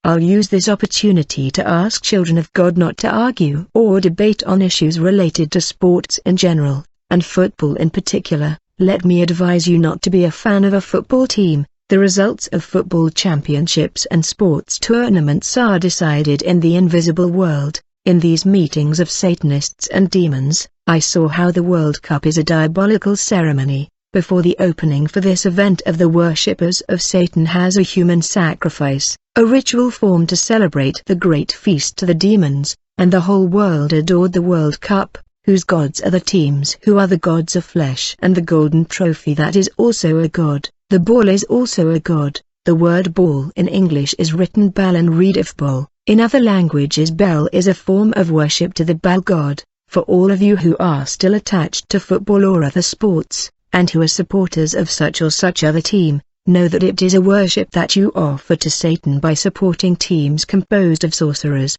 I'll use this opportunity to ask children of God not to argue or debate on issues related to sports in general, and football in particular. Let me advise you not to be a fan of a football team. The results of football championships and sports tournaments are decided in the invisible world. In these meetings of Satanists and demons, I saw how the World Cup is a diabolical ceremony. Before the opening for this event of the worshippers of Satan has a human sacrifice, a ritual formed to celebrate the great feast to the demons, and the whole world adored the World Cup, whose gods are the teams who are the gods of flesh, and the golden trophy that is also a god. The ball is also a god. The word ball in English is written Bal and read Ifbal. In other languages Bel is a form of worship to the Baal god. For all of you who are still attached to football or other sports, and who are supporters of such or such other team, know that it is a worship that you offer to Satan by supporting teams composed of sorcerers,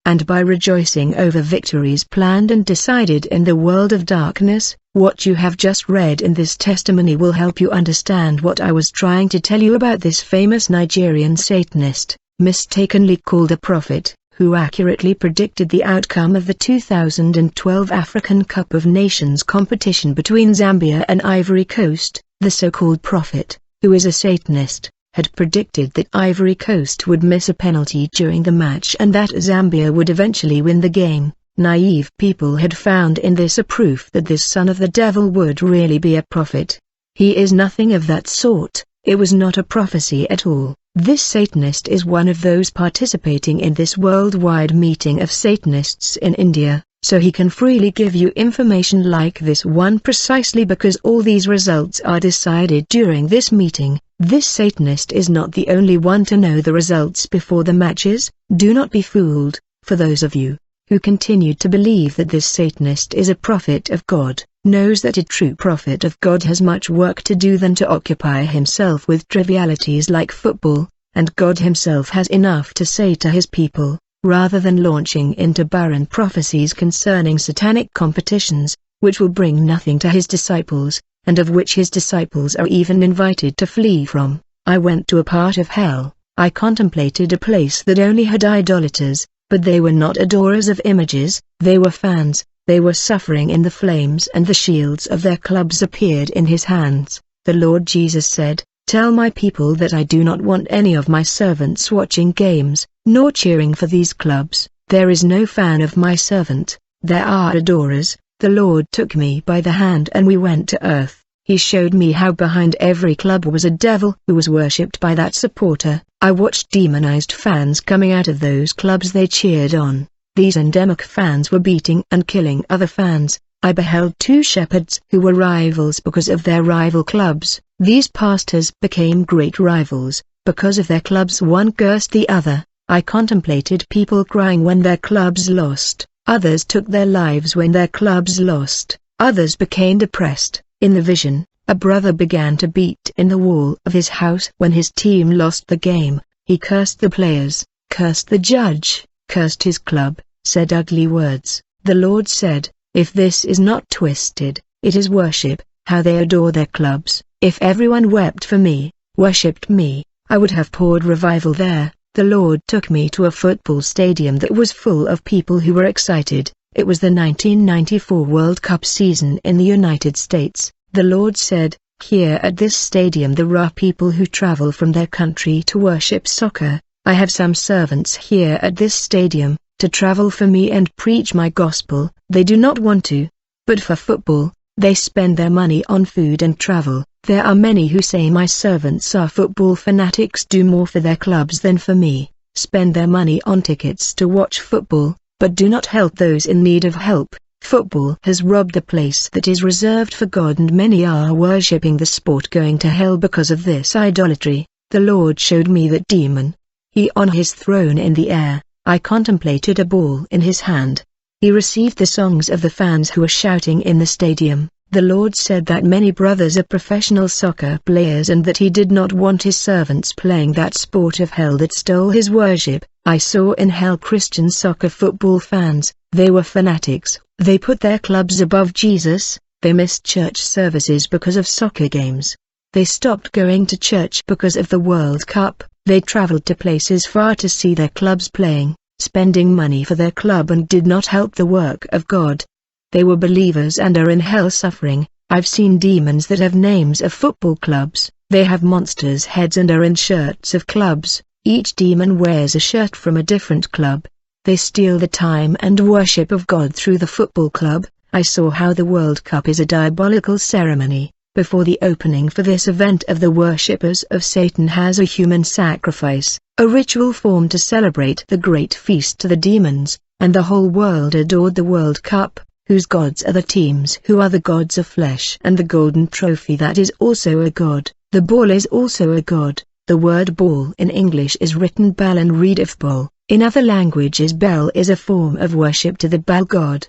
and by rejoicing over victories planned and decided in the world of darkness. What you have just read in this testimony will help you understand what I was trying to tell you about this famous Nigerian Satanist, mistakenly called a prophet, who accurately predicted the outcome of the 2012 African Cup of Nations competition between Zambia and Ivory Coast. The so-called prophet, who is a Satanist, had predicted that Ivory Coast would miss a penalty during the match and that Zambia would eventually win the game. Naive people had found in this a proof that this son of the devil would really be a prophet. He is nothing of that sort. It was not a prophecy at all. This Satanist is one of those participating in this worldwide meeting of Satanists in India, so he can freely give you information like this one precisely because all these results are decided during this meeting. This Satanist is not the only one to know the results before the matches. Do not be fooled. For those of you who continued to believe that this Satanist is a prophet of God, knows that a true prophet of God has much work to do than to occupy himself with trivialities like football, and God himself has enough to say to his people, rather than launching into barren prophecies concerning satanic competitions, which will bring nothing to his disciples, and of which his disciples are even invited to flee from. I went to a part of hell. I contemplated a place that only had idolaters, but they were not adorers of images, they were fans. They were suffering in the flames and the shields of their clubs appeared in his hands. The Lord Jesus said, "Tell my people that I do not want any of my servants watching games, nor cheering for these clubs. There is no fan of my servant, there are adorers." The Lord took me by the hand and we went to earth. He showed me how behind every club was a devil who was worshipped by that supporter. I watched demonized fans coming out of those clubs they cheered on. These endemic fans were beating and killing other fans. I beheld two shepherds who were rivals because of their rival clubs. These pastors became great rivals. Because of their clubs one cursed the other. I contemplated people crying when their clubs lost. Others took their lives when their clubs lost. Others became depressed. In the vision, a brother began to beat in the wall of his house when his team lost the game. He cursed the players, cursed the judge, cursed his club, said ugly words. The Lord said, "If this is not twisted, it is worship, how they adore their clubs. If everyone wept for me, worshipped me, I would have poured revival there." The Lord took me to a football stadium that was full of people who were excited. It was the 1994 World Cup season in the United States. The Lord said, "Here at this stadium there are people who travel from their country to worship soccer. I have some servants here at this stadium, to travel for me and preach my gospel. They do not want to. But for football, they spend their money on food and travel. There are many who say my servants are football fanatics, do more for their clubs than for me, spend their money on tickets to watch football, but do not help those in need of help. Football has robbed the place that is reserved for God, and many are worshipping the sport going to hell because of this idolatry." The Lord showed me that demon. He on his throne in the air. I contemplated a ball in his hand. He received the songs of the fans who were shouting in the stadium. The Lord said that many brothers are professional soccer players and that he did not want his servants playing that sport of hell that stole his worship. I saw in hell Christian soccer football fans. They were fanatics. They put their clubs above Jesus. They missed church services because of soccer games. They stopped going to church because of the World Cup. They traveled to places far to see their clubs playing, spending money for their club and did not help the work of God. They were believers and are in hell suffering. I've seen demons that have names of football clubs. They have monsters' heads and are in shirts of clubs. Each demon wears a shirt from a different club. They steal the time and worship of God through the football club. I saw how the World Cup is a diabolical ceremony. Before the opening for this event of the worshippers of Satan has a human sacrifice, a ritual formed to celebrate the great feast to the demons, and the whole world adored the World Cup, whose gods are the teams who are the gods of flesh, and the golden trophy that is also a god. The ball is also a god. The word ball in English is written Bal and read Bol. In other languages Bel is a form of worship to the Baal god.